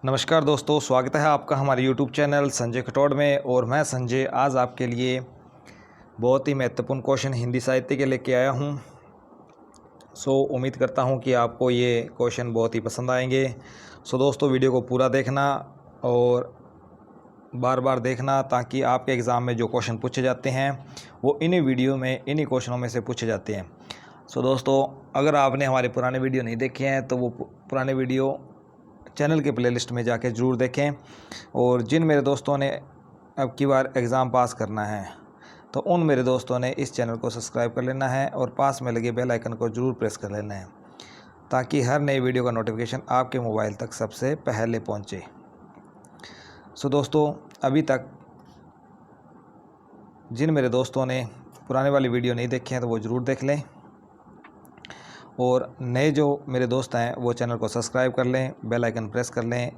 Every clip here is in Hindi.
नमस्कार दोस्तों, स्वागत है आपका हमारे यूट्यूब चैनल संजय खटोड़ में। और मैं संजय आज आपके लिए बहुत ही महत्वपूर्ण क्वेश्चन हिंदी साहित्य के लेके आया हूँ। उम्मीद करता हूँ कि आपको ये क्वेश्चन बहुत ही पसंद आएंगे। दोस्तों, वीडियो को पूरा देखना और बार बार देखना ताकि आपके एग्ज़ाम में जो क्वेश्चन पूछे जाते हैं वो इन्हीं वीडियो में इन्हीं क्वेश्चनों में से पूछे जाते हैं। दोस्तों, अगर आपने हमारे पुराने वीडियो नहीं देखे हैं तो वो पुराने वीडियो चैनल के प्लेलिस्ट में जाके ज़रूर देखें। और जिन मेरे दोस्तों ने अब की बार एग्ज़ाम पास करना है तो उन मेरे दोस्तों ने इस चैनल को सब्सक्राइब कर लेना है और पास में लगे बेल आइकन को ज़रूर प्रेस कर लेना है ताकि हर नई वीडियो का नोटिफिकेशन आपके मोबाइल तक सबसे पहले पहुंचे। दोस्तों, अभी तक जिन मेरे दोस्तों ने पुराने वाली वीडियो नहीं देखे हैं तो वो ज़रूर देख लें, और नए जो मेरे दोस्त हैं वो चैनल को सब्सक्राइब कर लें, बेल आइकन प्रेस कर लें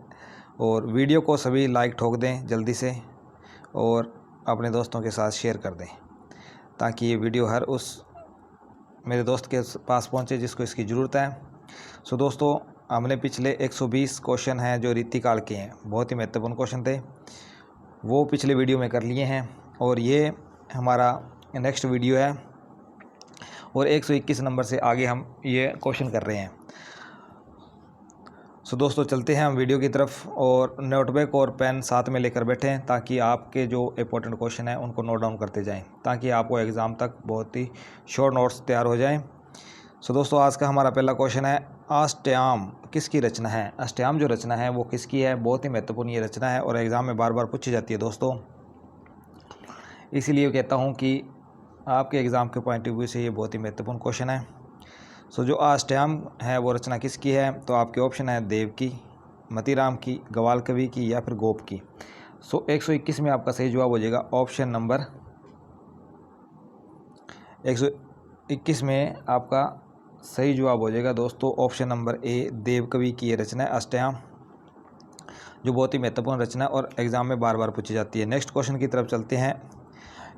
और वीडियो को सभी लाइक ठोक दें जल्दी से और अपने दोस्तों के साथ शेयर कर दें ताकि ये वीडियो हर उस मेरे दोस्त के पास पहुंचे जिसको इसकी ज़रूरत है। दोस्तों, हमने पिछले 120 क्वेश्चन हैं जो रीतिकाल के हैं, बहुत ही महत्वपूर्ण क्वेश्चन थे, वो पिछले वीडियो में कर लिए हैं और ये हमारा नेक्स्ट वीडियो है और 121 नंबर से आगे हम ये क्वेश्चन कर रहे हैं। दोस्तों, चलते हैं हम वीडियो की तरफ और नोटबुक और पेन साथ में लेकर बैठें ताकि आपके जो इंपॉर्टेंट क्वेश्चन हैं उनको नोट डाउन करते जाएं ताकि आपको एग्ज़ाम तक बहुत ही शॉर्ट नोट्स तैयार हो जाएं। दोस्तों, आज का हमारा पहला क्वेश्चन है, अष्टयाम किसकी रचना है? अष्टयाम जो रचना है वो किसकी है? बहुत ही महत्वपूर्ण ये रचना है और एग्ज़ाम में बार बार पूछी जाती है दोस्तों, इसीलिए कहता हूँ कि आपके एग्ज़ाम के पॉइंट ऑफ व्यू से ये बहुत ही महत्वपूर्ण क्वेश्चन है। जो अष्टयाम है वो रचना किसकी है? तो आपके ऑप्शन है देव की, मतीराम की, ग्वाल कवि की या फिर गोप की। 121 में आपका सही जवाब हो जाएगा ऑप्शन नंबर 121 में आपका सही जवाब हो जाएगा दोस्तों ऑप्शन नंबर ए, देव कवि की ये रचना है अष्टयाम, जो बहुत ही महत्वपूर्ण रचना है और एग्ज़ाम में बार बार पूछी जाती है। नेक्स्ट क्वेश्चन की तरफ चलते हैं।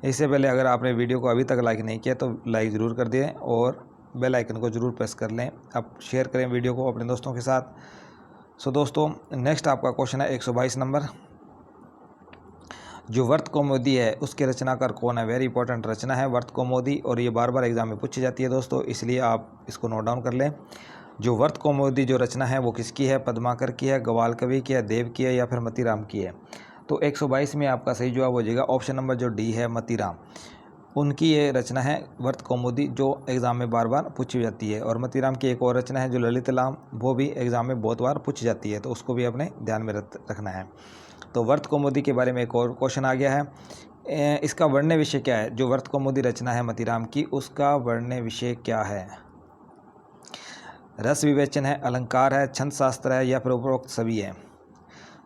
इससे पहले अगर आपने वीडियो को अभी तक लाइक नहीं किया तो लाइक ज़रूर कर दें और बेल आइकन को ज़रूर प्रेस कर लें। अब शेयर करें वीडियो को अपने दोस्तों के साथ। दोस्तों, नेक्स्ट आपका क्वेश्चन है 122 नंबर। जो वर्त कौमुदी है उसके रचनाकार कौन है? वेरी इंपॉर्टेंट रचना है वर्त कौमुदी और ये बार बार एग्जाम में पूछी जाती है दोस्तों, इसलिए आप इसको नोट डाउन कर लें। जो वर्त कौमुदी जो रचना है वो किसकी है? पद्माकर की है, ग्वाल कवि की है, देव की है या फिर मतीराम की है? तो 122 में आपका सही जवाब हो जाएगा ऑप्शन नंबर जो डी है, मतीराम। उनकी ये रचना है वर्त कौमुदी जो एग्ज़ाम में बार बार पूछी जाती है। और मतीराम की एक और रचना है जो ललित लाम, वो भी एग्ज़ाम में बहुत बार पूछी जाती है, तो उसको भी अपने ध्यान में रखना है। तो वर्त कौमुदी के बारे में एक और क्वेश्चन आ गया है, इसका वर्ण्य विषय क्या है? जो वर्त कौमुदी रचना है मतीराम की, उसका वर्ण्य विषय क्या है? रस विवेचन है, अलंकार है, छंद शास्त्र है या फिर उपरोक्त सभी है?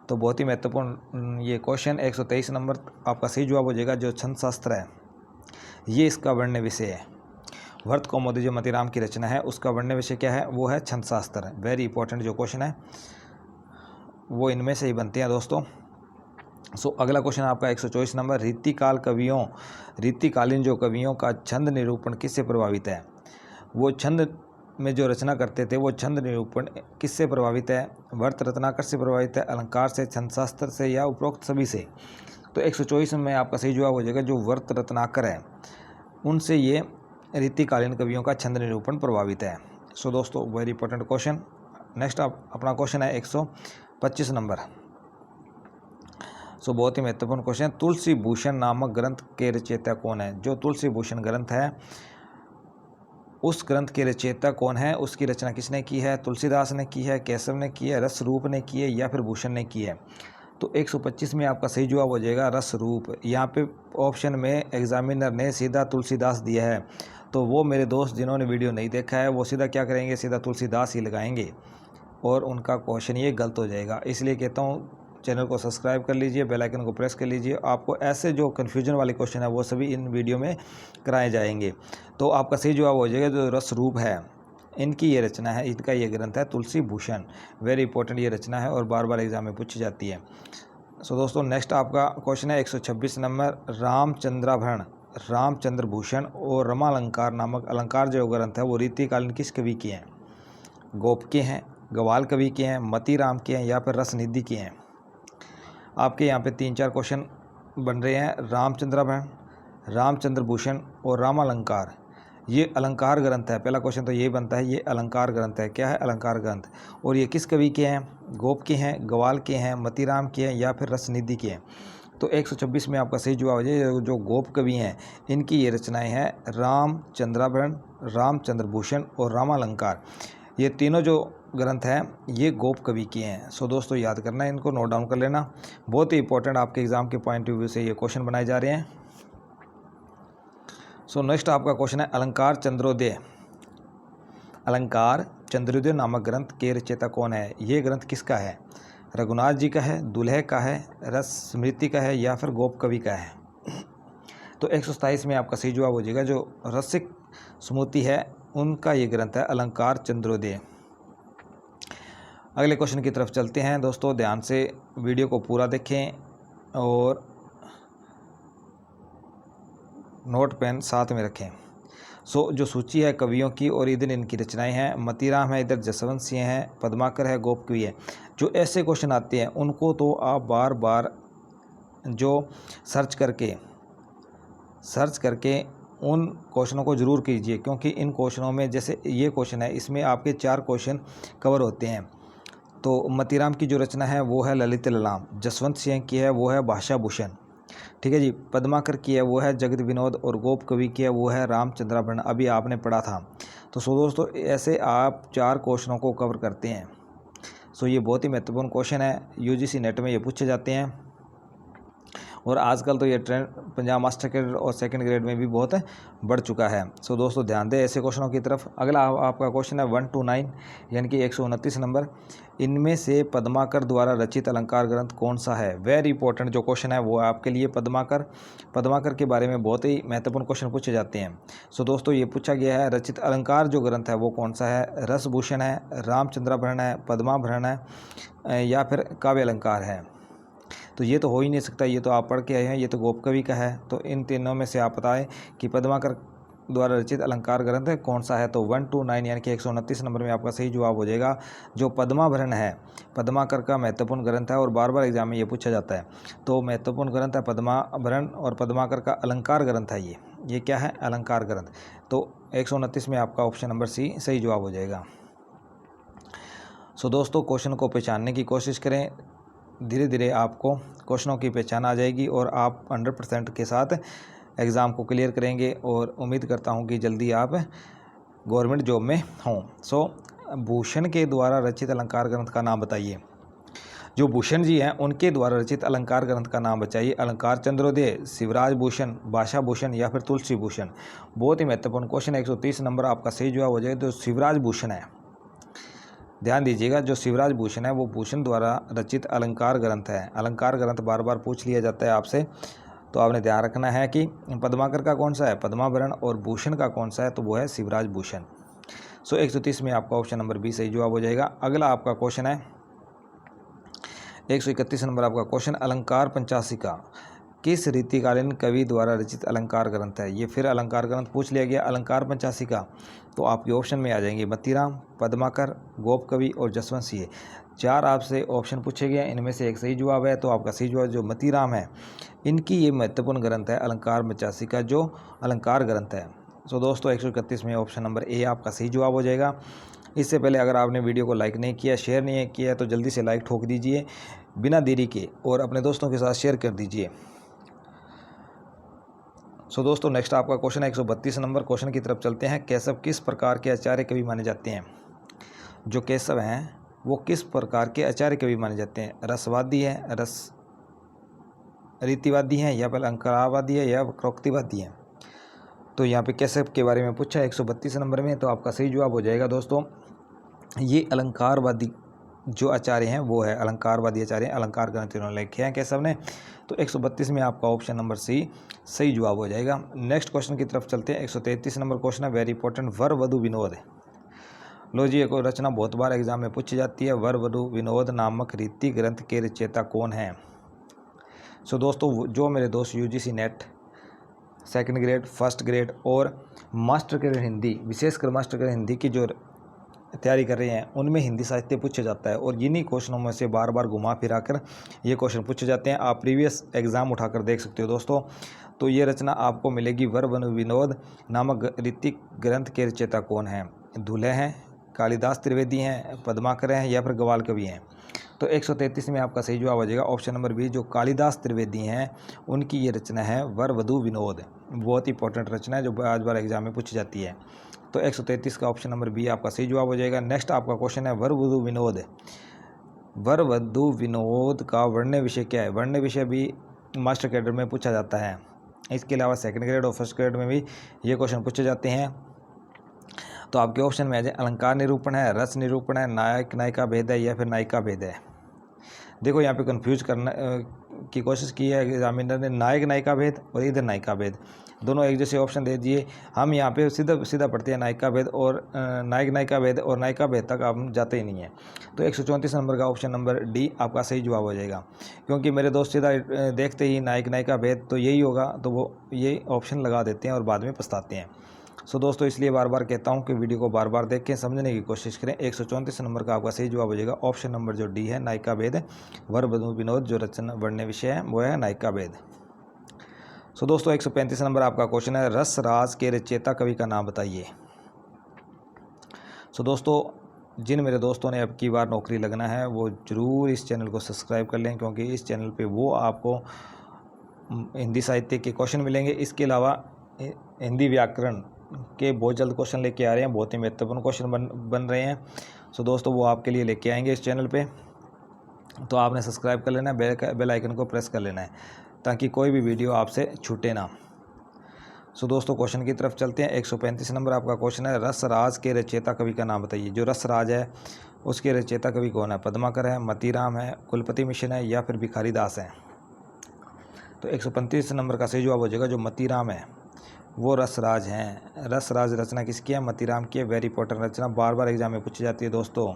तो बहुत ही महत्वपूर्ण ये क्वेश्चन 123 नंबर आपका सही जवाब हो जाएगा जो छंद शास्त्र है, ये इसका वर्ण्य विषय है। वर्त कौमुदी जो मतीराम की रचना है उसका वर्ण्य विषय क्या है? वो है छंद शास्त्र। वेरी इंपॉर्टेंट जो क्वेश्चन है वो इनमें से ही बनते हैं दोस्तों। अगला क्वेश्चन आपका 124 नंबर, रीतिकालीन जो कवियों का छंद निरूपण किससे प्रभावित है? वो छंद में जो रचना करते थे वो छंद निरूपण किससे प्रभावित है? वर्त रत्नाकर से प्रभावित है, अलंकार से, छंद शास्त्र से या उपरोक्त सभी से? तो 124 में आपका सही जवाब हो जाएगा जो वर्त रत्नाकर है उनसे ये रीतिकालीन कवियों का छंद निरूपण प्रभावित है। दोस्तों, वेरी इंपॉर्टेंट क्वेश्चन। नेक्स्ट अपना क्वेश्चन है 125 नंबर। बहुत ही महत्वपूर्ण क्वेश्चन, तुलसी भूषण नामक ग्रंथ के रचयिता कौन है? जो तुलसी भूषण ग्रंथ है उस ग्रंथ के रचयिता कौन है? उसकी रचना किसने की है? तुलसीदास ने की है, केशव ने की है, रस रूप ने की है या फिर भूषण ने की है? तो 125 में आपका सही जवाब हो जाएगा रस रूप। यहाँ पे ऑप्शन में एग्जामिनर ने सीधा तुलसीदास दिया है, तो वो मेरे दोस्त जिन्होंने वीडियो नहीं देखा है वो सीधा क्या करेंगे, सीधा तुलसीदास ही लगाएंगे और उनका क्वेश्चन ये गलत हो जाएगा। इसलिए कहता हूँ चैनल को सब्सक्राइब कर लीजिए, बेल आइकन को प्रेस कर लीजिए। आपको ऐसे जो कन्फ्यूजन वाले क्वेश्चन है वो सभी इन वीडियो में कराए जाएंगे। तो आपका सही जवाब हो जाएगा जो रस रूप है, इनकी ये रचना है, इनका ये ग्रंथ है तुलसी भूषण। वेरी इंपॉर्टेंट ये रचना है और बार बार एग्जाम में पूछी जाती है। दोस्तों, नेक्स्ट आपका क्वेश्चन है 126 नंबर, रामचंद्राभरण, रामचंद्र भूषण और रमालंकार नामक अलंकार जो ग्रंथ है वो रीतिकालीन किस कवि की हैं? गोप के हैं, ग्वाल कवि के हैं, मतीराम के हैं या फिर रसनिधि के हैं। आपके यहाँ पे 3-4 क्वेश्चन बन रहे हैं। रामचंद्राभरण, रामचंद्र भूषण और रामालंकार, ये अलंकार ग्रंथ है। पहला क्वेश्चन तो ये बनता है, ये अलंकार ग्रंथ है। क्या है? अलंकार ग्रंथ। और ये किस कवि के हैं? गोप के हैं, ग्वाल के हैं, मतीराम के हैं या फिर रसनिधि के हैं। तो 126 में आपका सही जवाब हो जाए। जो गोप कवि हैं इनकी ये रचनाएं हैं रामचंद्राभरण, रामचंद्र भूषण और रामालंकार। ये तीनों जो ग्रंथ हैं ये गोप कवि के हैं। सो दोस्तों याद करना है, इनको नोट डाउन कर लेना। बहुत ही इंपॉर्टेंट आपके एग्जाम के पॉइंट ऑफ व्यू से ये क्वेश्चन बनाए जा रहे हैं। सो नेक्स्ट आपका क्वेश्चन है अलंकार चंद्रोदय। अलंकार चंद्रोदय नामक ग्रंथ के रचयिता कौन है? ये ग्रंथ किसका है? रघुनाथ जी का है, दुल्हे का है, रस स्मृति का है या फिर गोप कवि का है? तो 127 में आपका सही जवाब हो जाएगा। जो रसिक स्मृति है उनका ये ग्रंथ है अलंकार चंद्रोदय। अगले क्वेश्चन की तरफ चलते हैं। दोस्तों ध्यान से वीडियो को पूरा देखें और नोट पेन साथ में रखें। सो जो सूची है कवियों की और इधर इनकी रचनाएं हैं, मतीराम है, इधर जसवंत सिंह है, पद्माकर है, गोप कवि है। जो ऐसे क्वेश्चन आते हैं उनको तो आप बार बार जो सर्च करके उन क्वेश्चनों को ज़रूर कीजिए, क्योंकि इन क्वेश्चनों में जैसे ये क्वेश्चन है इसमें आपके 4 क्वेश्चन कवर होते हैं। तो मतीराम की जो रचना है वो है ललित ललाम, जसवंत सिंह की है वो है भाषा भूषण, ठीक है जी, पद्माकर की है वो है जगत विनोद और गोप कवि की है वो है रामचंद्राभरण, अभी आपने पढ़ा था। तो सो दोस्तों ऐसे आप 4 क्वेश्चनों को कवर करते हैं। सो ये बहुत ही महत्वपूर्ण क्वेश्चन है, यूजीसी नेट में ये पूछे जाते हैं और आजकल तो ये ट्रेंड पंजाब मास्टर ग्रेड और सेकंड ग्रेड में भी बहुत बढ़ चुका है। सो दोस्तों ध्यान दें ऐसे क्वेश्चनों की तरफ। अगला आपका क्वेश्चन है 1 to 9 यानी कि 129 नंबर। इनमें से पद्माकर द्वारा रचित अलंकार ग्रंथ कौन सा है? वेरी इंपॉर्टेंट जो क्वेश्चन है वो आपके लिए पद्माकर के बारे में बहुत ही महत्वपूर्ण क्वेश्चन पूछे जाते हैं। सो दोस्तों ये पूछा गया है रचित अलंकार जो ग्रंथ है वो कौन सा है? रसभूषण है, रामचंद्राभरण है, पद्माभरण है या फिर काव्य अलंकार है? तो ये तो हो ही नहीं सकता, ये तो आप पढ़ के आए हैं, ये तो गोप कवि का है। तो इन तीनों में से आप बताएं कि पद्माकर द्वारा रचित अलंकार ग्रंथ कौन सा है? तो 1 to 9 यानी कि 129 नंबर में आपका सही जवाब हो जाएगा। जो पद्माभरण है पद्माकर का महत्वपूर्ण ग्रंथ है और बार बार एग्जाम में ये पूछा जाता है। तो महत्वपूर्ण ग्रंथ है पद्माभरण और पद्माकर का अलंकार ग्रंथ है ये क्या है? अलंकार ग्रंथ। तो 129 में आपका ऑप्शन नंबर सी सही जवाब हो जाएगा। सो दोस्तों क्वेश्चन को पहचानने की कोशिश करें, धीरे धीरे आपको क्वेश्चनों की पहचान आ जाएगी और आप 100% के साथ एग्ज़ाम को क्लियर करेंगे और उम्मीद करता हूं कि जल्दी आप गवर्नमेंट जॉब में हों। सो भूषण के द्वारा रचित अलंकार ग्रंथ का नाम बताइए। जो भूषण जी हैं उनके द्वारा रचित अलंकार ग्रंथ का नाम बताइए। अलंकार चंद्रोदय, शिवराज भूषण, भाषा भूषण या फिर तुलसी भूषण? बहुत ही महत्वपूर्ण क्वेश्चन। 130 नंबर आपका सही जवाब हो जाएगा। तो शिवराज भूषण है, ध्यान दीजिएगा। जो शिवराज भूषण है वो भूषण द्वारा रचित अलंकार ग्रंथ है। अलंकार ग्रंथ बार बार पूछ लिया जाता है आपसे, तो आपने ध्यान रखना है कि पद्माकर का कौन सा है पद्माभरण और भूषण का कौन सा है, तो वो है शिवराज भूषण। सो 130 में आपका ऑप्शन नंबर बी सही जवाब हो जाएगा। अगला आपका क्वेश्चन है 131 नंबर आपका क्वेश्चन, अलंकार पंचाशिका किस रीतिकालीन कवि द्वारा रचित अलंकार ग्रंथ है? ये फिर अलंकार ग्रंथ पूछ लिया गया। अलंकार पंचाशिका तो आपके ऑप्शन में आ जाएंगे मतीराम, पद्माकर, गोप कवि और जसवंत सिंह। 4 आपसे ऑप्शन पूछे गए, इनमें से एक सही जवाब है। तो आपका सही जवाब जो मतीराम है, इनकी ये महत्वपूर्ण ग्रंथ है अलंकार पंचाशिका जो अलंकार ग्रंथ है। सो दोस्तों 131 में ऑप्शन नंबर ए आपका सही जवाब हो जाएगा। इससे पहले अगर आपने वीडियो को लाइक नहीं किया, शेयर नहीं किया, तो जल्दी से लाइक ठोक दीजिए बिना देरी के और अपने दोस्तों के साथ शेयर कर दीजिए। सो दोस्तों नेक्स्ट आपका क्वेश्चन है 132 नंबर। क्वेश्चन की तरफ चलते हैं। केशव किस प्रकार के आचार्य कवि माने जाते हैं? जो केशव हैं वो किस प्रकार के आचार्य कवि माने जाते हैं? रसवादी है, रस रीतिवादी हैं या फिर अलंकारवादी है या वक्रोक्तिवादी हैं? तो यहाँ पे केशव के बारे में पूछा है 132 नंबर में। तो आपका सही जवाब हो जाएगा दोस्तों, ये अलंकारवादी जो आचार्य हैं वो है अलंकारवादी आचार्य, अलंकार ग्रंथ इन्होंने लिखे हैं केशव ने। तो 132 में आपका ऑप्शन नंबर सी सही जवाब हो जाएगा। नेक्स्ट क्वेश्चन की तरफ चलते हैं। 133 नंबर क्वेश्चन है वेरी इंपॉर्टेंट, वर वधु विनोद। लो जी, एक रचना बहुत बार एग्जाम में पूछी जाती है। वर वधु विनोद नामक रीति ग्रंथ के रचयिता कौन है? सो दोस्तों जो मेरे दोस्त UGC net second grade, first grade और मास्टर ग्रेड हिंदी, विशेषकर मास्टर ग्रेड हिंदी की जो तैयारी कर रहे हैं उनमें हिंदी साहित्य पूछा जाता है, और इन्हीं क्वेश्चनों में से बार बार घुमा फिरा कर ये क्वेश्चन पूछे जाते हैं। आप प्रीवियस एग्जाम उठाकर देख सकते हो दोस्तों। तो ये रचना आपको मिलेगी वर वन विनोद नामक ऋतिक ग्रंथ के रचयिता कौन हैं? धुले हैं, कालिदास त्रिवेदी हैं, पद्माकर हैं, या फिर ग्वाल कवि हैं? तो 133 में आपका सही जवाब हो जाएगा ऑप्शन नंबर बी, जो कालिदास त्रिवेदी हैं उनकी ये रचना है वर वधु विनोद। बहुत इंपॉर्टेंट रचना है जो आज बार एग्जाम में पूछी जाती है। तो 133 का ऑप्शन नंबर बी आपका सही जवाब हो जाएगा। नेक्स्ट आपका क्वेश्चन है वर वधु विनोद। वर वधु विनोद का वर्ण्य विषय क्या है? वर्ण्य विषय भी मास्टर कैडर में पूछा जाता है। इसके अलावा सेकंड ग्रेड और फर्स्ट ग्रेड में भी ये क्वेश्चन पूछे जाते हैं। तो आपके ऑप्शन में आ जाए अलंकार निरूपण है, रस निरूपण है, नायक नायिका भेद है, या फिर नायिका भेद है। देखो यहाँ पे कंफ्यूज करना की कोशिश की है एग्जामिनर ने, नायक नायिका भेद और इधर नायिका भेद, दोनों एक जैसे ऑप्शन दे दिए। हम यहाँ पे सीधा सीधा पढ़ते हैं नायिका भेद, और नायक नायिका भेद और नायिका भेद तक हम जाते ही नहीं है। तो 134 नंबर का ऑप्शन नंबर डी आपका सही जवाब हो जाएगा, क्योंकि मेरे दोस्त सीधा देखते ही नायक नायिका भेद तो यही होगा, तो वो ये ऑप्शन लगा देते हैं और बाद में पछताते हैं। सो दोस्तों इसलिए बार बार कहता हूं कि वीडियो को बार बार देखें, समझने की कोशिश करें। 134 नंबर का आपका सही जवाब हो जाएगा ऑप्शन नंबर जो डी है, नायिका भेद। वर वधु विनोद जो रचना वर्ण्य विषय है वो है नायिका भेद। सो दोस्तों 135 नंबर आपका क्वेश्चन है रस राज के रचयिता कवि का नाम बताइए। सो दोस्तों जिन मेरे दोस्तों ने अब की बार नौकरी लगना है वो ज़रूर इस चैनल को सब्सक्राइब कर लें, क्योंकि इस चैनल पे वो आपको हिंदी साहित्य के क्वेश्चन मिलेंगे। इसके अलावा हिंदी व्याकरण के बहुत जल्द क्वेश्चन लेके आ रहे हैं, बहुत ही महत्वपूर्ण क्वेश्चन बन रहे हैं। सो दोस्तों वो आपके लिए लेके आएंगे इस चैनल पे, तो आपने सब्सक्राइब कर लेना है, बेल आइकन को प्रेस कर लेना है ताकि कोई भी वीडियो आपसे छूटे ना। सो दोस्तों क्वेश्चन की तरफ चलते हैं। 135 नंबर आपका क्वेश्चन है रस राज के रचयिता कवि का नाम बताइए। जो रस राज है उसके रचयिता कवि कौन है? पद्माकर है, मतीराम है, कुलपति मिशन है, या फिर भिखारी दास है? तो 135 नंबर का सही जवाब हो जाएगा जो मतीराम है वो रसराज हैं। रसराज रचना किसकी है? मतीराम की है। वेरी इंपॉर्टेंट रचना, बार बार एग्जाम में पूछी जाती है दोस्तों।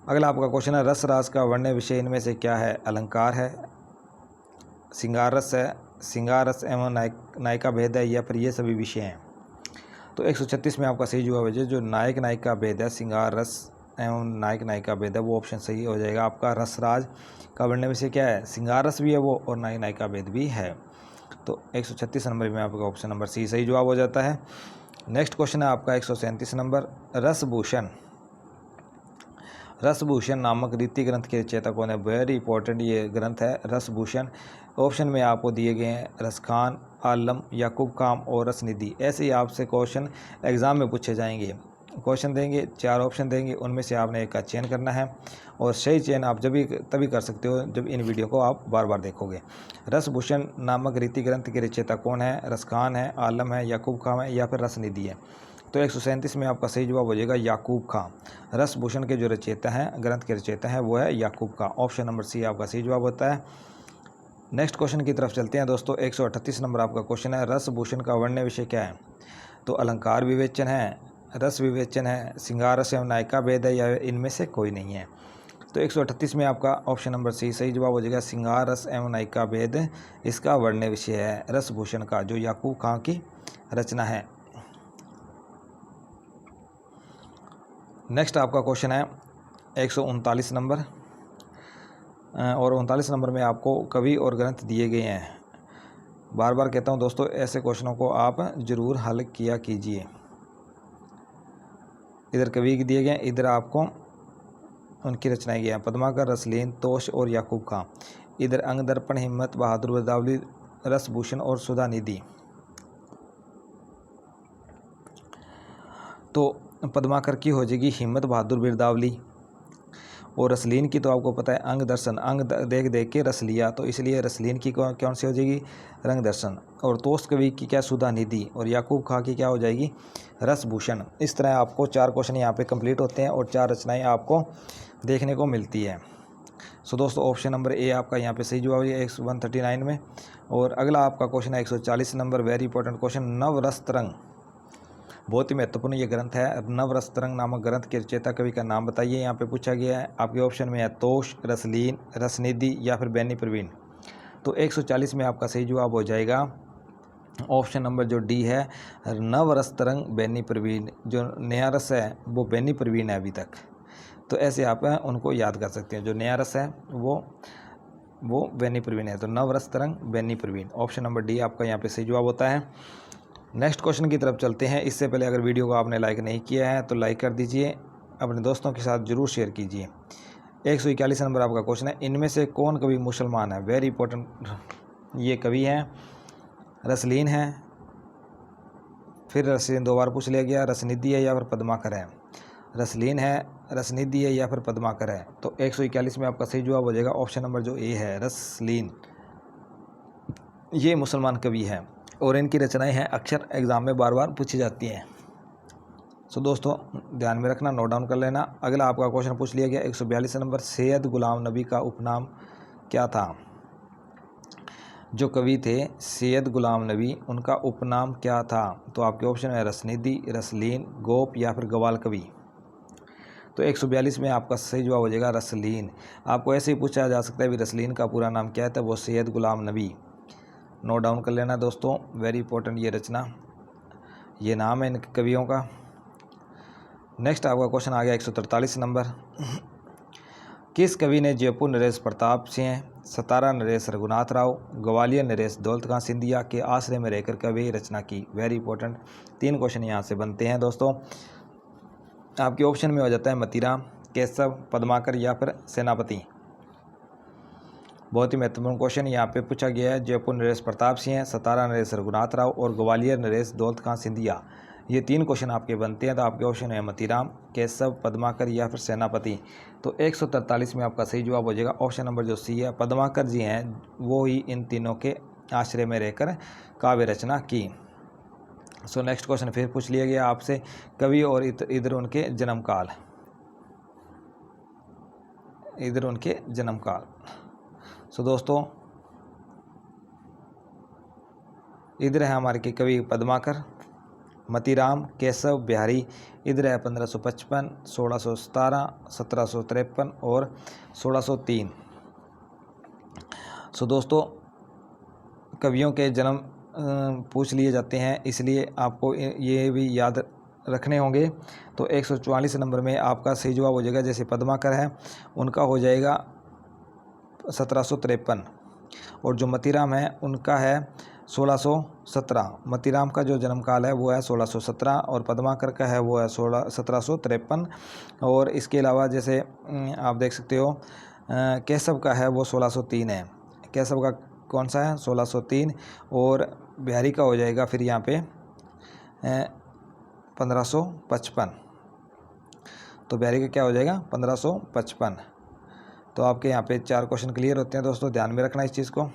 अगला आपका क्वेश्चन है रसराज का वर्ण्य विषय इनमें से क्या है? अलंकार है, श्रृंगार रस है, श्रृंगार रस एवं नायिका भेद है, या फिर ये सभी विषय हैं? तो 136 में आपका सही जवाब है जो नायक नायिका भेद है, श्रृंगार रस एवं नायक नायिका भेद है, वो ऑप्शन सही हो जाएगा आपका। रसराज का वर्ण्य विषय क्या है? श्रृंगार रस भी है वो, और नायक नायिका भेद भी है। तो 136 नंबर में आपका ऑप्शन नंबर सी सही जवाब हो जाता है। नेक्स्ट क्वेश्चन है आपका 137 नंबर रसभूषण। रसभूषण नामक रीति ग्रंथ के रचयिता कौन है? वेरी इंपॉर्टेंट ये ग्रंथ है रसभूषण। ऑप्शन में आपको दिए गए हैं रसखान, आलम, याकूब खान और रसनिधि। ऐसे ही आपसे क्वेश्चन एग्जाम में पूछे जाएंगे। क्वेश्चन देंगे, 4 ऑप्शन देंगे, उनमें से आपने एक का चयन करना है, और सही चयन आप तभी कर सकते हो जब इन वीडियो को आप बार बार देखोगे। रसभूषण नामक रीति ग्रंथ के रचयिता कौन है? रसखान है, आलम है, याकूब खान है, या फिर रसनिधि है? तो 137 में आपका सही जवाब हो जाएगा याकूब खान। रसभूषण के जो रचयिता हैं, ग्रंथ के रचयिता हैं, वो है याकूब खान। ऑप्शन नंबर सी आपका सही जवाब होता है। नेक्स्ट क्वेश्चन की तरफ चलते हैं दोस्तों। 138 नंबर आपका क्वेश्चन है रसभूषण का वर्ण्य विषय क्या है? तो अलंकार विवेचन है, रस विवेचन है, श्रृंगार रस एवं नायिका भेद है, या इनमें से कोई नहीं है? तो 138 में आपका ऑप्शन नंबर सी सही जवाब हो जाएगा। श्रृंगार रस एवं नायिका भेद इसका वर्ण्य विषय है रसभूषण का, जो याकूब खान की रचना है। नेक्स्ट आपका क्वेश्चन है 139 नंबर, और 39 नंबर में आपको कवि और ग्रंथ दिए गए हैं। बार बार कहता हूं दोस्तों ऐसे क्वेश्चनों को आप ज़रूर हल किया कीजिए। इधर कवि के दिए गए, इधर आपको उनकी रचनाएं गई हैं, पद्माकर, रसलीन, तोष और याकूब खान। इधर अंग दर्पण, हिम्मत बहादुर बिरदावली, रसभूषण और सुधा निधि। तो पद्माकर की हो जाएगी हिम्मत बहादुर बिरदावली, और रसलीन की तो आपको पता है अंग दर्शन, अंग देख देख के रस लिया, तो इसलिए रसलीन की कौन सी हो जाएगी? रंग दर्शन। और तोष कवि की क्या? सुधा निधि। और याकूब खां की क्या हो जाएगी? रसभूषण। इस तरह आपको 4 क्वेश्चन यहाँ पे कंप्लीट होते हैं और 4 रचनाएं आपको देखने को मिलती है। सो दोस्तों ऑप्शन नंबर ए आपका यहाँ पे सही जवाब है 139 में। और अगला आपका क्वेश्चन है 140 नंबर, वेरी इंपॉर्टेंट क्वेश्चन, नवरस तरंग। बहुत ही महत्वपूर्ण ये ग्रंथ है। नवरस तरंग नामक ग्रंथ के रचयिता कवि का नाम बताइए, यहाँ पे पूछा गया है। आपके ऑप्शन में है तोष, रसलीन, रसनिधि, या फिर बैनी प्रवीण। तो 140 में आपका सही जवाब हो जाएगा ऑप्शन नंबर जो डी है नव रस तरंग बेनी प्रवीण, जो नया रस है वो बेनी प्रवीण है अभी तक। तो ऐसे आप उनको याद कर सकते हैं, जो नया रस है वो बेनी प्रवीण है। तो Nav Ras Tarang Beni Praveen, option number D आपका यहाँ पे सही जवाब होता है। नेक्स्ट क्वेश्चन की तरफ चलते हैं। इससे पहले अगर वीडियो को आपने लाइक नहीं किया है तो लाइक कर दीजिए, अपने दोस्तों के साथ ज़रूर शेयर कीजिए। 141 नंबर आपका क्वेश्चन है, इनमें से कौन कवि मुसलमान है? वेरी इंपॉर्टेंट ये कवि हैं। रसलीन है, फिर रसलीन 2 बार पूछ लिया गया, रसनिधि है या फिर पद्माकर है। रसलीन है, रसनिधि है या फिर पद्माकर है। तो 141 में आपका सही जवाब हो जाएगा ऑप्शन नंबर जो ए है, रसलीन। ये मुसलमान कवि है और इनकी रचनाएं हैं अक्सर एग्ज़ाम में बार बार पूछी जाती हैं। सो दोस्तों ध्यान में रखना, नोट डाउन कर लेना। अगला आपका क्वेश्चन पूछ लिया गया 142 नंबर, सैयद गुलाम नबी का उपनाम क्या था? जो कवि थे सैयद गुलाम नबी, उनका उपनाम क्या था? तो आपके ऑप्शन है रसनिधि, रसलीन, गोप या फिर गवाल कवि। तो 142 में आपका सही जवाब हो जाएगा रसलीन। आपको ऐसे ही पूछा जा सकता है भी रसलीन का पूरा नाम क्या है, तो वो सैयद गुलाम नबी। नोट डाउन कर लेना दोस्तों, वेरी इंपॉर्टेंट ये रचना, ये नाम है इन कवियों का। नेक्स्ट आपका क्वेश्चन आ गया 143 नंबर, किस कवि ने जयपुर नरेश प्रताप सिंह, सतारा नरेश रघुनाथ राव, ग्वालियर नरेश दौलत खां सिंधिया के आश्रय में रहकर कवि रचना की? वेरी इंपॉर्टेंट 3 क्वेश्चन यहाँ से बनते हैं दोस्तों। आपके ऑप्शन में हो जाता है मतीराम, केशव, पद्माकर या फिर सेनापति। बहुत ही महत्वपूर्ण क्वेश्चन यहाँ पे पूछा गया है। जयपुर नरेश प्रताप सिंह, सतारा नरेश रघुनाथ राव और ग्वालियर नरेश दौलत खां सिंधिया, ये 3 क्वेश्चन आपके बनते हैं। तो आपके ऑप्शन है मतीराम, केशव, पद्माकर या फिर सेनापति। तो 143 में आपका सही जवाब हो जाएगा ऑप्शन नंबर जो सी है, पद्माकर जी हैं, वो ही इन तीनों के आश्रय में रहकर काव्य रचना की। सो नेक्स्ट क्वेश्चन फिर पूछ लिया गया आपसे, कवि और इधर उनके जन्मकाल, इधर उनके जन्मकाल। सो दोस्तों इधर है हमारे के कवि पद्माकर, मतीराम, केशव, बिहारी। इधर है 1555, 1617, 1753 और 1603। सो दोस्तों कवियों के जन्म पूछ लिए जाते हैं, इसलिए आपको ये भी याद रखने होंगे। तो 144 नंबर में आपका सही जवाब हो जाएगा, जैसे पद्माकर है उनका हो जाएगा 1753 और जो मतीराम है उनका है 1617। मतीराम का जो जन्मकाल है वो है 1617 और पद्माकर का है वो है 1753। और इसके अलावा जैसे आप देख सकते हो केशव का है वो 1603 है। केशव का कौन सा है? 1603। और बिहारी का हो जाएगा फिर यहाँ पे 1555। तो बिहारी का क्या हो जाएगा? 1555। तो आपके यहाँ पे 4 क्वेश्चन क्लियर होते हैं दोस्तों, ध्यान में रखना इस चीज़ को।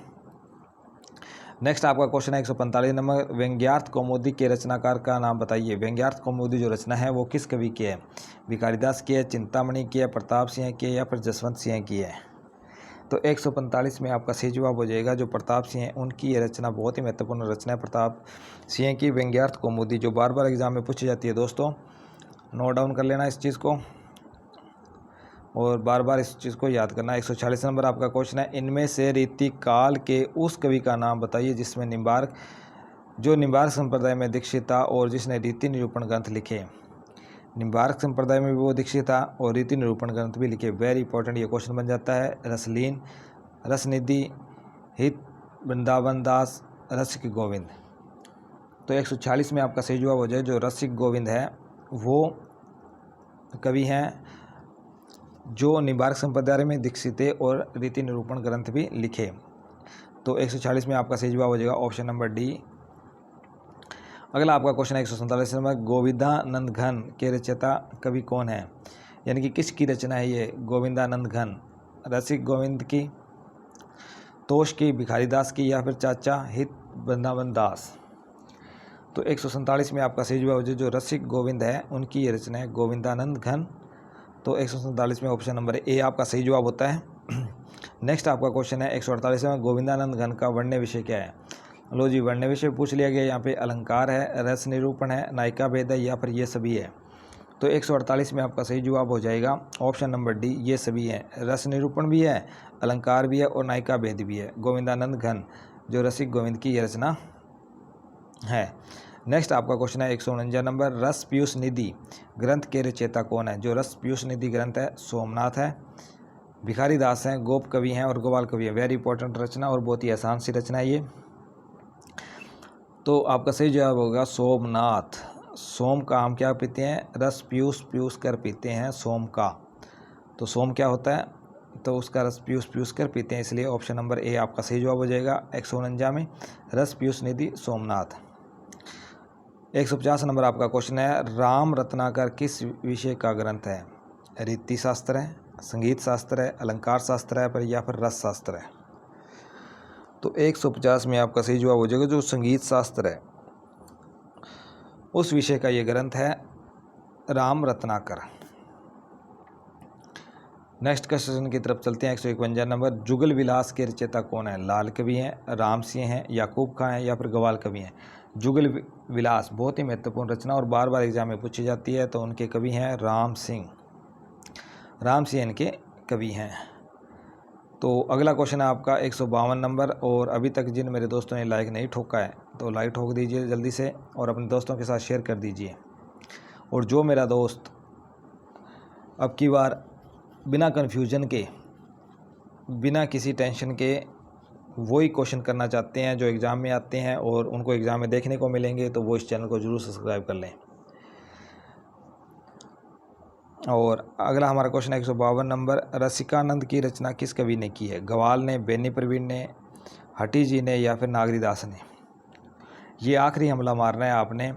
नेक्स्ट आपका क्वेश्चन है 145 नंबर, व्यंग्यार्थ कौमुदी के रचनाकार का नाम बताइए। व्यंग्यार्थ कौमुदी जो रचना है वो किस कवि की है? भिखारीदास की है, चिंतामणि की है, प्रताप सिंह की है या फिर जसवंत सिंह की है? तो 145 में आपका सही जवाब हो जाएगा, जो प्रताप सिंह है उनकी ये रचना बहुत ही महत्वपूर्ण रचना है, प्रताप सिंह की व्यंग्यार्थ कौमुदी, जो बार बार एग्जाम में पूछी जाती है दोस्तों। नोट डाउन कर लेना इस चीज़ को और बार बार इस चीज़ को याद करना। 146 नंबर आपका क्वेश्चन है, इनमें से रीति काल के उस कवि का नाम बताइए जिसमें निम्बार्क, जो निम्बार्क संप्रदाय में दीक्षित था और जिसने रीति निरूपण ग्रंथ लिखे। निम्बार्क संप्रदाय में भी वो दीक्षित था और रीति निरूपण ग्रंथ भी लिखे। वेरी इंपॉर्टेंट ये क्वेश्चन बन जाता है। रसलीन, रसनिधि, हित वृंदावन दास, रसिक गोविंद। तो 146 में आपका सही जवाब हो जाए, जो रसिक गोविंद है वो कवि हैं जो निम्बार्क संप्रदाय में दीक्षित थे और रीति निरूपण ग्रंथ भी लिखे। तो 146 में आपका सही जवाब हो जाएगा ऑप्शन नंबर डी। अगला आपका क्वेश्चन है 147 नंबर, गोविंदानंद घन के रचयिता कवि कौन है? यानी कि किसकी रचना है ये गोविंदानंद घन? रसिक गोविंद की, तोष की, भिखारीदास की या फिर चाचा हित वृंदावन दास? तो 147 में आपका सही जवाब हो जाए, जो रसिक गोविंद है उनकी ये रचना है गोविंदानंद घन। तो 147 में ऑप्शन नंबर ए आपका सही जवाब होता है। नेक्स्ट आपका क्वेश्चन है 148 में, गोविंदानंद घन का वर्ण्य विषय क्या है? लो जी, वर्ण्य विषय पूछ लिया गया। यहाँ पे अलंकार है, रस निरूपण है, नायिका भेद है या फिर ये सभी है? तो 148 में आपका सही जवाब हो जाएगा ऑप्शन नंबर डी, ये सभी है। रस निरूपण भी है, अलंकार भी है और नायिका भेद भी है। गोविंदानंद घन जो रसिक गोविंद की ये रचना है। नेक्स्ट आपका क्वेश्चन है 149 नंबर, रस पीयूष निधि ग्रंथ के रचयिता कौन है? जो रस पीयूष निधि ग्रंथ है सोमनाथ है, भिखारी दास हैं, गोप कवि हैं और गोपाल कवि है। वेरी इंपॉर्टेंट रचना और बहुत ही आसान सी रचना है ये। तो आपका सही जवाब होगा सोमनाथ। सोम का हम क्या पीते हैं? रस पीयूष पीयूष कर पीते हैं सोम का। तो सोम क्या होता है? तो उसका रस पीयूष पीयूष कर पीते हैं, इसलिए ऑप्शन नंबर ए आपका सही जवाब हो जाएगा 149 में, रस पीयूष निधि सोमनाथ। 150 नंबर आपका क्वेश्चन है, राम रत्नाकर किस विषय का ग्रंथ है? रीति शास्त्र है, संगीत शास्त्र है, अलंकार शास्त्र है पर या फिर रस शास्त्र है? तो 150 में आपका सही जवाब हो जाएगा जो संगीत शास्त्र है उस विषय का ये ग्रंथ है राम रत्नाकर। नेक्स्ट क्वेश्चन की तरफ चलते हैं। 151 नंबर, जुगल विलास के रचयिता कौन है? लाल कवि हैं, राम सिंह हैं, याकूब खां हैं या फिर ग्वाल कवि हैं? जुगल विलास बहुत ही महत्वपूर्ण रचना और बार बार एग्जाम में पूछी जाती है। तो उनके कवि हैं राम सिंह, राम सिंह इनके कवि हैं। तो अगला क्वेश्चन है आपका 152 नंबर, और अभी तक जिन मेरे दोस्तों ने लाइक नहीं ठोका है तो लाइक ठोक दीजिए जल्दी से और अपने दोस्तों के साथ शेयर कर दीजिए। और जो मेरा दोस्त अब की बार बिना कन्फ्यूजन के, बिना किसी टेंशन के वही क्वेश्चन करना चाहते हैं जो एग्ज़ाम में आते हैं और उनको एग्ज़ाम में देखने को मिलेंगे, तो वो इस चैनल को ज़रूर सब्सक्राइब कर लें। और अगला हमारा क्वेश्चन है 152 नंबर, रसिकानंद की रचना किस कवि ने की है? ग्वाल ने, बेनी प्रवीण ने, हटी जी ने या फिर नागरीदास ने? ये आखिरी हमला मारना है आपने,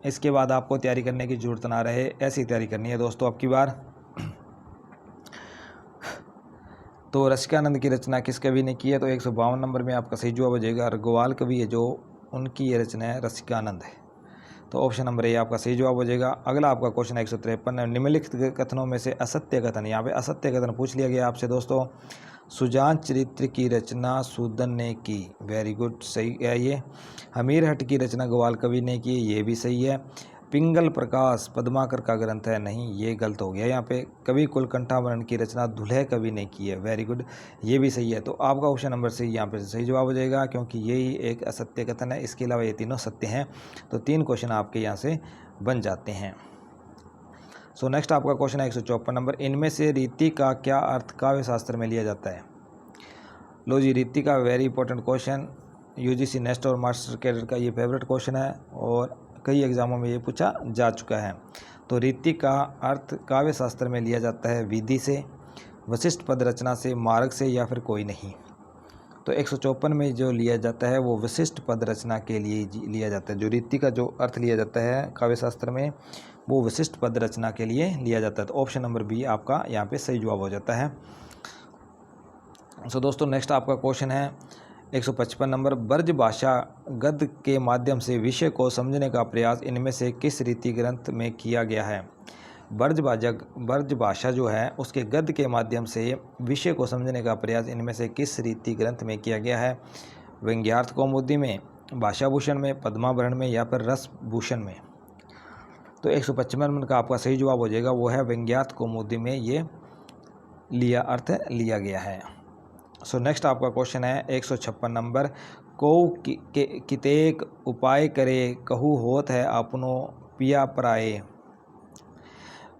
इसके बाद आपको तैयारी करने की ज़रूरत ना रहे, ऐसी तैयारी करनी है दोस्तों अब की बार। तो रसिकानंद की रचना किस कवि ने की है? तो 152 नंबर में आपका सही जवाब हो जाएगा ग्वाल कवि है जो उनकी ये रचना है रसिकानंद है। तो ऑप्शन नंबर ए आपका सही जवाब हो जाएगा। अगला आपका क्वेश्चन है 153, निम्नलिखित कथनों में से असत्य कथन, यहाँ पे असत्य कथन पूछ लिया गया आपसे दोस्तों। सुजान चरित्र की रचना सूदन ने की, वेरी गुड, सही है ये। हमीर हट की रचना ग्वाल कवि ने की, ये भी सही है। पिंगल प्रकाश पद्माकर का ग्रंथ है, नहीं, ये गलत हो गया। यहाँ पे कवि कुलकंठाभरण की रचना दुल्हे कवि ने की है, वेरी गुड, ये भी सही है। तो आपका ऑप्शन नंबर सी यहाँ पे सही जवाब हो जाएगा क्योंकि यही एक असत्य कथन है, इसके अलावा ये तीनों सत्य हैं। तो 3 क्वेश्चन आपके यहाँ से बन जाते हैं। सो नेक्स्ट आपका क्वेश्चन है 154 नंबर, इनमें से रीति का क्या अर्थ काव्य शास्त्र में लिया जाता है? लो जी, रीति का very important question, UGC next और मास्टर कैडर का ये फेवरेट क्वेश्चन है और कई एग्जामों में ये पूछा जा चुका है। तो रीति का अर्थ काव्य शास्त्र में लिया जाता है विधि से, वशिष्ठ पद रचना से, मार्ग से या फिर कोई नहीं। तो 154 में जो लिया जाता है वो विशिष्ट पद रचना के लिए लिया जाता है। जो रीति का जो अर्थ लिया जाता है काव्य शास्त्र में वो विशिष्ट पद रचना के लिए लिया जाता है। तो ऑप्शन नंबर बी आपका यहाँ पे सही जवाब हो जाता है। सो दोस्तों नेक्स्ट आपका क्वेश्चन है 155 नंबर, ब्रज भाषा गद्य के माध्यम से विषय को समझने का प्रयास इनमें से किस रीति ग्रंथ में किया गया है? ब्रज भाषा जो है उसके गद्य के माध्यम से विषय को समझने का प्रयास इनमें से किस रीति ग्रंथ में किया गया है? व्यंग्यार्थ कौमुदी में, भाषाभूषण में, पद्माभरण में या फिर रसभूषण में? तो 155 नंबर का आपका सही जवाब हो जाएगा वो है व्यंग्यार्थ कौमुदी में ये अर्थ लिया गया है। सो नेक्स्ट आपका क्वेश्चन है 156 नंबर, को कितेक उपाय करे कहू होत है अपनो पिया पराए।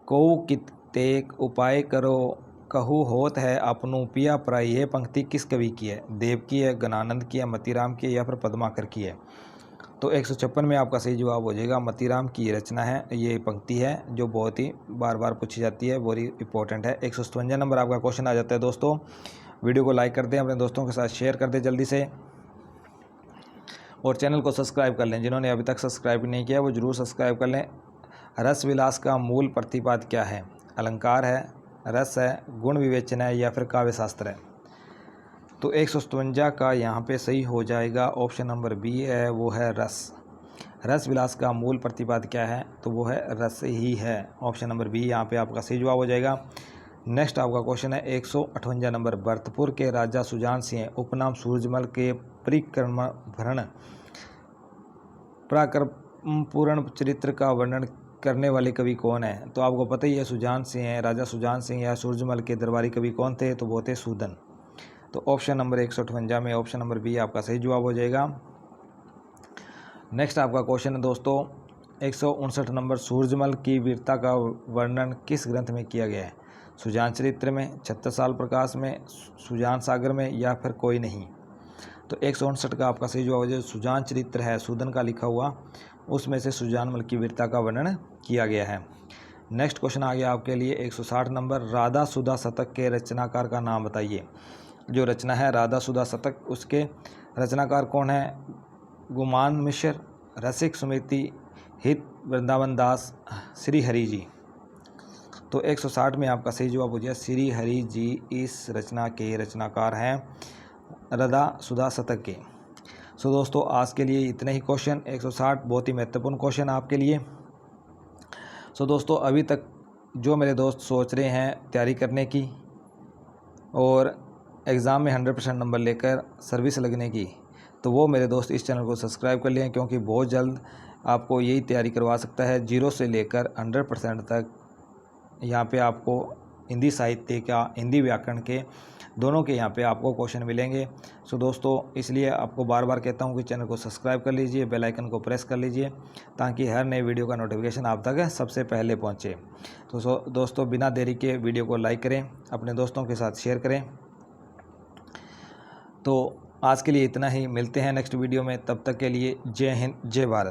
को कितेक उपाय करो कहू होत है अपनो पिया पराए, ये पंक्ति किस कवि की है? देव की है, गणानंद की है, मतीराम की है या फिर पद्माकर की है? तो 156 में आपका सही जवाब हो जाएगा मतीराम की रचना है, ये पंक्ति है जो बहुत ही बार बार पूछी जाती है, बहुत ही इंपॉर्टेंट है। 157 नंबर आपका क्वेश्चन आ जाता है दोस्तों। वीडियो को लाइक कर दें, अपने दोस्तों के साथ शेयर कर दें जल्दी से और चैनल को सब्सक्राइब कर लें। जिन्होंने अभी तक सब्सक्राइब नहीं किया वो जरूर सब्सक्राइब कर लें। रस विलास का मूल प्रतिपाद क्या है? अलंकार है, रस है, गुण विवेचन है या फिर काव्य शास्त्र है? तो 157 का यहाँ पे सही हो जाएगा ऑप्शन नंबर बी है, वो है रस। रस विलास का मूल प्रतिपाद क्या है? तो वो है रस ही है, ऑप्शन नंबर बी यहाँ पे आपका सही जवाब हो जाएगा। नेक्स्ट आपका क्वेश्चन है 158 नंबर, भरतपुर के राजा सुजान सिंह उपनाम सूरजमल के पराक्रमपूर्ण चरित्र का वर्णन करने वाले कवि कौन है? तो आपको पता ही है सुजान सिंह है, राजा सुजान सिंह या सूरजमल के दरबारी कवि कौन थे? तो वो थे सूदन। तो ऑप्शन नंबर 158 में ऑप्शन नंबर बी आपका सही जवाब हो जाएगा। नेक्स्ट आपका क्वेश्चन है दोस्तों 159 नंबर, सूरजमल की वीरता का वर्णन किस ग्रंथ में किया गया है? सुजान चरित्र में, 36 साल प्रकाश में, सुजान सागर में, या फिर कोई नहीं? तो 159 का आपका सही जवाब जो सुजान चरित्र है, सूदन का लिखा हुआ, उसमें से सुजानमल की वीरता का वर्णन किया गया है। नेक्स्ट क्वेश्चन आ गया आपके लिए 160 नंबर, राधा सुधा शतक के रचनाकार का नाम बताइए। जो रचना है राधा सुधा शतक, उसके रचनाकार कौन है? गुमान मिश्र, रसिक सुमति, हित वृंदावन दास, श्री हरि जी। तो 160 में आपका सही जवाब हो गया श्री हरि जी इस रचना के रचनाकार हैं, राधा सुधा शतक के। सो दोस्तों आज के लिए इतने ही क्वेश्चन, 160 बहुत ही महत्वपूर्ण क्वेश्चन आपके लिए। सो दोस्तों अभी तक जो मेरे दोस्त सोच रहे हैं तैयारी करने की और एग्ज़ाम में 100% नंबर लेकर सर्विस लगने की, तो वो मेरे दोस्त इस चैनल को सब्सक्राइब कर लें, क्योंकि बहुत जल्द आपको यही तैयारी करवा सकता है 0 से लेकर 100% तक। यहाँ पे आपको हिंदी साहित्य का, हिंदी व्याकरण के दोनों के यहाँ पे आपको क्वेश्चन मिलेंगे। सो दोस्तों इसलिए आपको बार बार कहता हूँ कि चैनल को सब्सक्राइब कर लीजिए, बेल आइकन को प्रेस कर लीजिए, ताकि हर नए वीडियो का नोटिफिकेशन आप तक सबसे पहले पहुँचे। तो दोस्तों बिना देरी के वीडियो को लाइक करें, अपने दोस्तों के साथ शेयर करें। तो आज के लिए इतना ही, मिलते हैं नेक्स्ट वीडियो में, तब तक के लिए जय हिंद जय भारत।